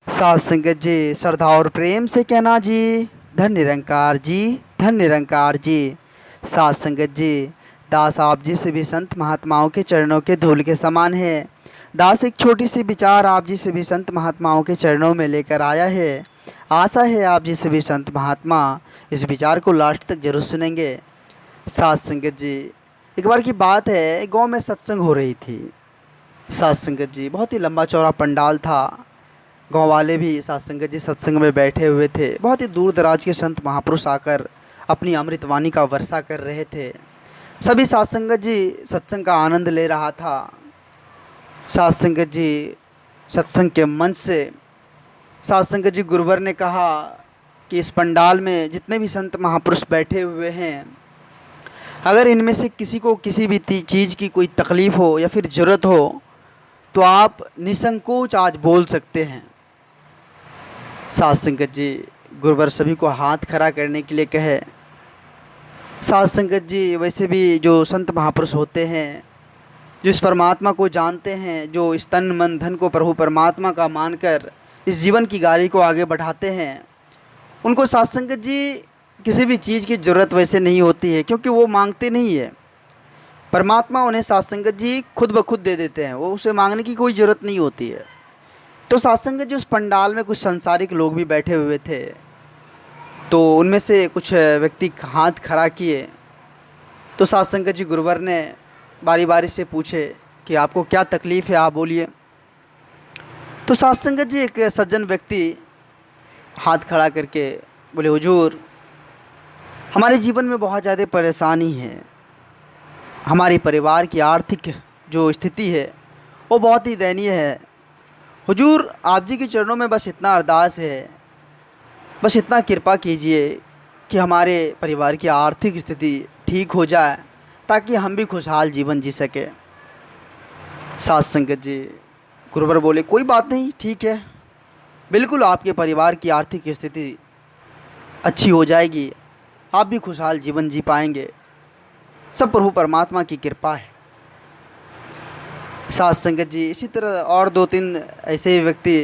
सात संगत जी, श्रद्धा और प्रेम से कहना जी, धन निरंकार जी, धन निरंकार जी। सात संगत जी, दास आप जी सभी संत महात्माओं के चरणों के धूल के समान है। दास एक छोटी सी विचार आप जी सभी संत महात्माओं के चरणों में लेकर आया है। आशा है आप जी सभी संत महात्मा इस विचार को लास्ट तक जरूर सुनेंगे। सात संगत जी, एक बार की बात है, गांव में सत्संग हो रही थी। सात संगत जी, बहुत ही लंबा चौड़ा पंडाल था। गांव वाले भी सात संगत जी सत्संग में बैठे हुए थे। बहुत ही दूर दराज के संत महापुरुष आकर अपनी अमृतवाणी का वर्षा कर रहे थे। सभी सात संगत जी सत्संग का आनंद ले रहा था। सात संगत जी सत्संग के मंच से सात संगत जी गुरुवर ने कहा कि इस पंडाल में जितने भी संत महापुरुष बैठे हुए हैं, अगर इनमें से किसी को किसी भी चीज़ की कोई तकलीफ़ हो या फिर ज़रूरत हो तो आप निसंकोच आज बोल सकते हैं। सात संगत जी गुरुवर सभी को हाथ खड़ा करने के लिए कहे। सात संगत जी वैसे भी जो संत महापुरुष होते हैं, जो इस परमात्मा को जानते हैं, जो इस तन मन धन को प्रभु परमात्मा का मानकर इस जीवन की गाड़ी को आगे बढ़ाते हैं, उनको सात संगत जी किसी भी चीज़ की ज़रूरत वैसे नहीं होती है, क्योंकि वो मांगते नहीं है। परमात्मा उन्हें सात संगत जी खुद ब खुद दे देते हैं, वो उसे मांगने की कोई ज़रूरत नहीं होती है। तो सात संगत जी उस पंडाल में कुछ संसारिक लोग भी बैठे हुए थे। तो उनमें से कुछ व्यक्ति हाथ खड़ा किए। तो सात संगत जी गुरुवर ने बारी बारी से पूछे कि आपको क्या तकलीफ़ है, आप बोलिए। तो सात संगत जी एक सज्जन व्यक्ति हाथ खड़ा करके बोले, हुजूर हमारे जीवन में बहुत ज़्यादा परेशानी है। हमारे परिवार की आर्थिक जो स्थिति है वो बहुत ही दयनीय है। हुजूर आप जी के चरणों में बस इतना अरदास है, बस इतना कृपा कीजिए कि हमारे परिवार की आर्थिक स्थिति ठीक हो जाए ताकि हम भी खुशहाल जीवन जी सके। सात संगत जी गुरुवर बोले, कोई बात नहीं, ठीक है, बिल्कुल आपके परिवार की आर्थिक स्थिति अच्छी हो जाएगी, आप भी खुशहाल जीवन जी पाएंगे, सब प्रभु परमात्मा की कृपा है। सात संगत जी इसी तरह और दो तीन ऐसे ही व्यक्ति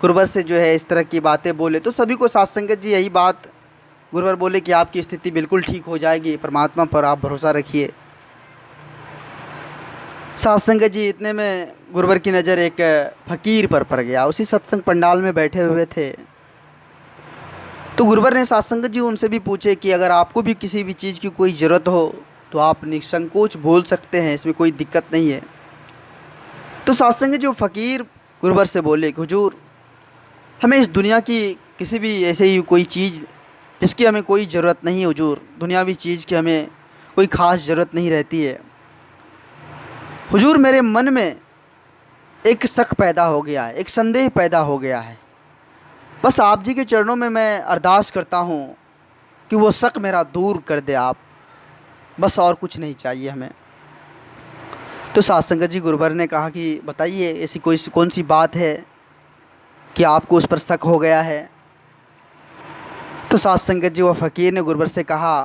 गुरुवर से जो है इस तरह की बातें बोले, तो सभी को सात संगत जी यही बात गुरुवर बोले कि आपकी स्थिति बिल्कुल ठीक हो जाएगी, परमात्मा पर आप भरोसा रखिए। सात संगत जी इतने में गुरुवर की नज़र एक फ़कीर पर पड़ गया। उसी सत्संग पंडाल में बैठे हुए थे। तो गुरुवर ने सात संगत जी उनसे भी पूछे कि अगर आपको भी किसी भी चीज़ की कोई ज़रूरत हो तो आप निसंकोच बोल सकते हैं, इसमें कोई दिक्कत नहीं है। तो सात संगत जी वो फ़कीर गुरुवर से बोले कि हुजूर हमें इस दुनिया की किसी भी ऐसे ही कोई चीज़ जिसकी हमें कोई ज़रूरत नहीं है, हुजूर दुनियावी चीज़ की हमें कोई ख़ास ज़रूरत नहीं रहती है। हुजूर मेरे मन में एक शक पैदा हो गया है, एक संदेह पैदा हो गया है। बस आप जी के चरणों में मैं अरदास करता हूँ कि वो शक मेरा दूर कर दे आप, बस और कुछ नहीं चाहिए हमें। तो सात संगत जी गुरुवर ने कहा कि बताइए ऐसी कोई कौन सी बात है कि आपको उस पर शक हो गया है। तो सात संगत जी व फ़कीर ने गुरुवर से कहा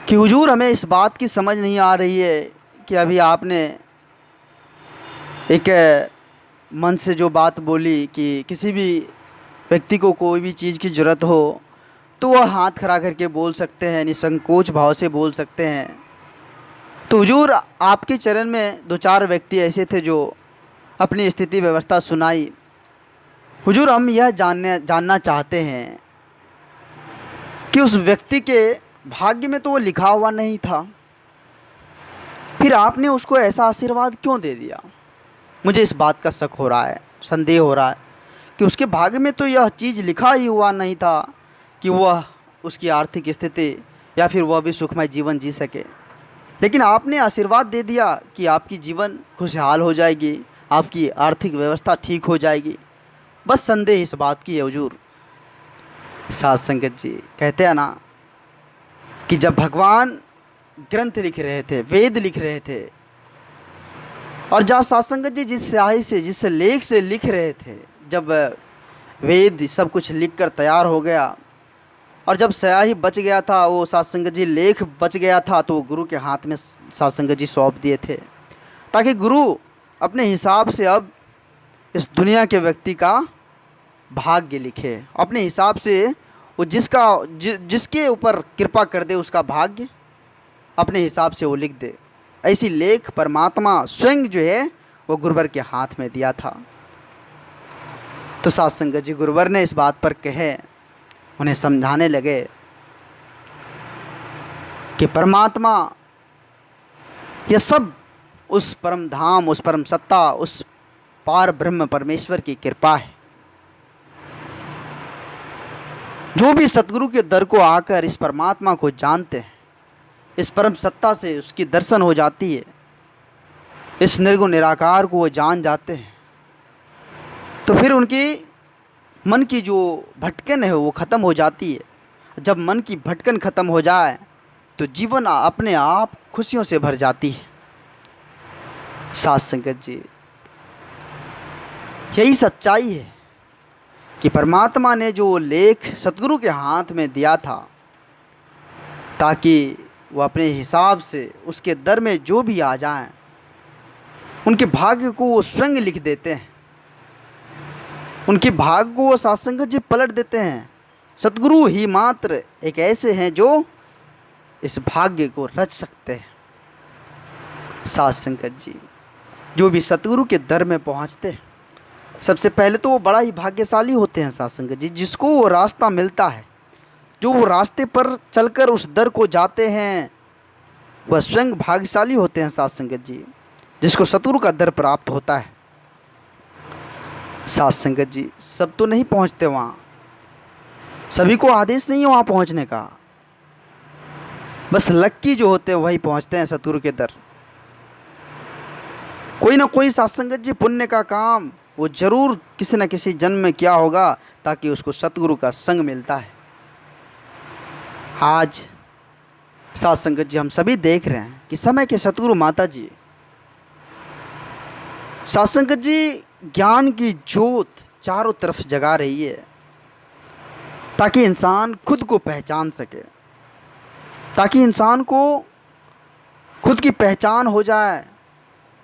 कि हुजूर हमें इस बात की समझ नहीं आ रही है कि अभी आपने एक मन से जो बात बोली कि किसी भी व्यक्ति को कोई भी चीज़ की ज़रूरत हो तो वह हाथ खड़ा करके बोल सकते हैं, निसंकोच भाव से बोल सकते हैं। तो हुजूर आपके चरण में दो चार व्यक्ति ऐसे थे जो अपनी स्थिति व्यवस्था सुनाई। हुजूर हम यह जानना चाहते हैं कि उस व्यक्ति के भाग्य में तो वो लिखा हुआ नहीं था, फिर आपने उसको ऐसा आशीर्वाद क्यों दे दिया। मुझे इस बात का शक हो रहा है, संदेह हो रहा है कि उसके भाग्य में तो यह चीज़ लिखा ही हुआ नहीं था कि वह उसकी आर्थिक स्थिति या फिर वह भी सुखमय जीवन जी सके, लेकिन आपने आशीर्वाद दे दिया कि आपकी जीवन खुशहाल हो जाएगी, आपकी आर्थिक व्यवस्था ठीक हो जाएगी। बस संदेह इस बात की है हुजूर। सात संगत जी कहते हैं ना कि जब भगवान ग्रंथ लिख रहे थे, वेद लिख रहे थे, और जहाँ सात संगत जी जिस स्याही से जिस लेख से लिख रहे थे, जब वेद सब कुछ लिख कर तैयार हो गया और जब स्याही बच गया था, वो सात संगत जी लेख बच गया था, तो वो गुरु के हाथ में सात संगत जी सौंप दिए थे ताकि गुरु अपने हिसाब से अब इस दुनिया के व्यक्ति का भाग्य लिखे। अपने हिसाब से वो जिसके ऊपर कृपा कर दे उसका भाग्य अपने हिसाब से वो लिख दे। ऐसी लेख परमात्मा स्वयं जो है वो गुरुवर के हाथ में दिया था। तो साध संगत जी गुरुवर ने इस बात पर कहे, उन्हें समझाने लगे कि परमात्मा ये सब उस परम धाम, उस परम सत्ता, उस पार ब्रह्म परमेश्वर की कृपा है। जो भी सतगुरु के दर को आकर इस परमात्मा को जानते हैं, इस परम सत्ता से उसकी दर्शन हो जाती है, इस निर्गुण निराकार को वो जान जाते हैं, तो फिर उनकी मन की जो भटकन है वो ख़त्म हो जाती है। जब मन की भटकन ख़त्म हो जाए तो जीवन अपने आप खुशियों से भर जाती है। साध संगत जी यही सच्चाई है कि परमात्मा ने जो लेख सतगुरु के हाथ में दिया था ताकि वो अपने हिसाब से उसके दर में जो भी आ जाएं उनके भाग्य को वो स्वयं लिख देते हैं, उनके भाग्य को वो साध संगत जी पलट देते हैं। सतगुरु ही मात्र एक ऐसे हैं जो इस भाग्य को रच सकते हैं। साध संगत जी जो भी सतगुरु के दर में पहुंचते हैं सबसे पहले तो वो बड़ा ही भाग्यशाली होते हैं। साध संगत जी जिसको वो रास्ता मिलता है, जो वो रास्ते पर चलकर उस दर को जाते हैं, वह स्वयं भाग्यशाली होते हैं। साध संगत जी जिसको सतगुरु का दर प्राप्त होता है। साध संगत जी सब तो नहीं पहुंचते वहाँ, सभी को आदेश नहीं है वहाँ पहुँचने का, बस लक्की जो होते हैं वही पहुँचते हैं सतगुरु के दर। कोई ना कोई साध संगत जी पुण्य का काम वो जरूर किसी न किसी जन्म में किया होगा ताकि उसको सतगुरु का संग मिलता है। आज साध संगत जी हम सभी देख रहे हैं कि समय के सतगुरु माता जी, साध संगत जी ज्ञान की ज्योत चारों तरफ जगा रही है ताकि इंसान खुद को पहचान सके, ताकि इंसान को खुद की पहचान हो जाए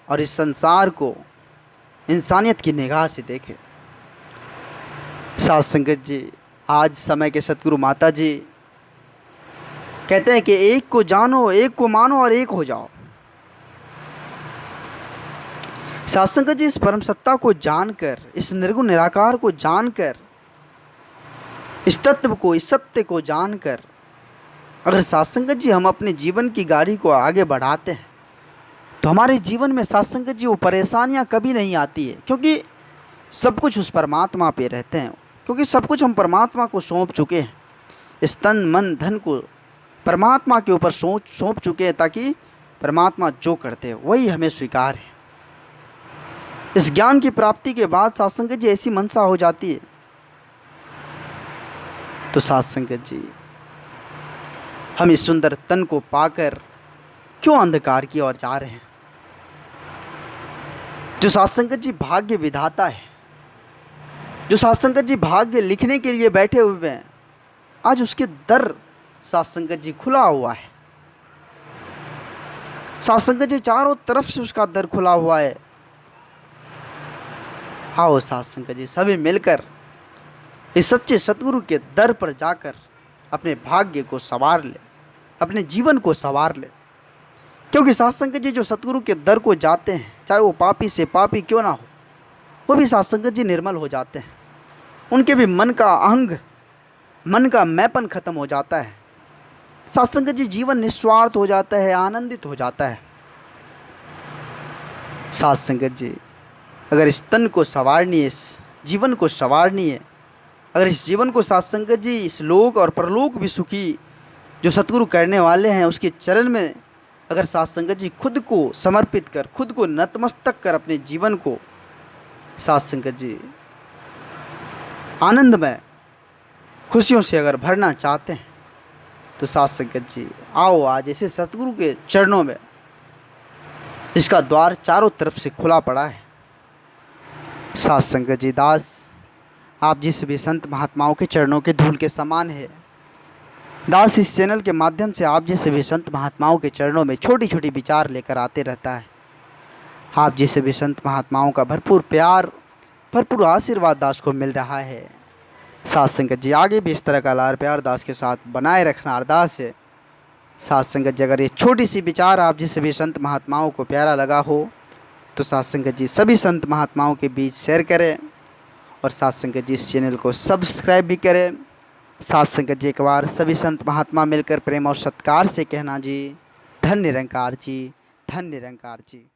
और इस संसार को इंसानियत की निगाह से देखे। साध संगत जी आज समय के सतगुरु माता जी कहते हैं कि एक को जानो, एक को मानो और एक हो जाओ। साध संगत जी इस परम सत्ता को जानकर, इस निर्गुण निराकार को जानकर, इस तत्व को, इस सत्य को जानकर अगर साध संगत जी हम अपने जीवन की गाड़ी को आगे बढ़ाते हैं तो हमारे जीवन में साध संगत जी वो परेशानियां कभी नहीं आती है, क्योंकि सब कुछ उस परमात्मा पे रहते हैं, क्योंकि सब कुछ हम परमात्मा को सौंप चुके हैं। इस तन मन धन को परमात्मा के ऊपर सौंप चुके हैं ताकि परमात्मा जो करते हैं वही हमें स्वीकार है। इस ज्ञान की प्राप्ति के बाद साध संगत जी ऐसी मनसा हो जाती है तो साध संगत जी हम इस सुंदर तन को पाकर क्यों अंधकार की ओर जा रहे हैं। जो साध संगत जी भाग्य विधाता है, जो साध संगत जी भाग्य लिखने के लिए बैठे हुए हैं, आज उसके दर साध संगत जी खुला हुआ है। साध संगत जी चारों तरफ से उसका दर खुला हुआ है। आओ साध संगत जी सभी मिलकर इस सच्चे सतगुरु के दर पर जाकर अपने भाग्य को संवार ले, अपने जीवन को संवार ले। क्योंकि साध संगत जी जो सतगुरु के दर को जाते हैं, चाहे वो पापी से पापी क्यों ना हो, वो भी साध संगत जी निर्मल हो जाते हैं। उनके भी मन का अहंग, मन का मैपन खत्म हो जाता है। साध संगत जी जीवन निस्वार्थ हो जाता है, आनंदित हो जाता है। साध संगत जी अगर इस तन को संवारनी है, इस जीवन को संवारनी है, अगर इस जीवन को साध संगत जी इस लोक और परलोक भी सुखी जो सतगुरु करने वाले हैं उसके चरण में अगर साध संगत जी खुद को समर्पित कर, खुद को नतमस्तक कर अपने जीवन को साध संगत जी आनंदमय खुशियों से अगर भरना चाहते हैं तो साध संगत जी आओ आज ऐसे सतगुरु के चरणों में, इसका द्वार चारों तरफ से खुला पड़ा है। साध संगत जी दास आप जिस भी संत महात्माओं के चरणों के धूल के समान है। दास इस चैनल के माध्यम से आप जिस भी संत महात्माओं के चरणों में छोटी छोटी विचार लेकर आते रहता है। आप जिस भी संत महात्माओं का भरपूर प्यार भरपूर आशीर्वाद दास को मिल रहा है। साथ संगत जी आगे भी इस तरह का लाड़ प्यार दास के साथ बनाए रखना अरदास है। साथ संगत जी अगर ये छोटी सी विचार आप जी सभी संत महात्माओं को प्यारा लगा हो तो साथ संगत जी सभी संत महात्माओं के बीच शेयर करें और साथ संगत जी इस चैनल को सब्सक्राइब भी करें। साथ संगत जी एक बार सभी संत महात्मा मिलकर प्रेम और सत्कार से कहना जी, धन्य निरंकार जी, धन्य निरंकार जी।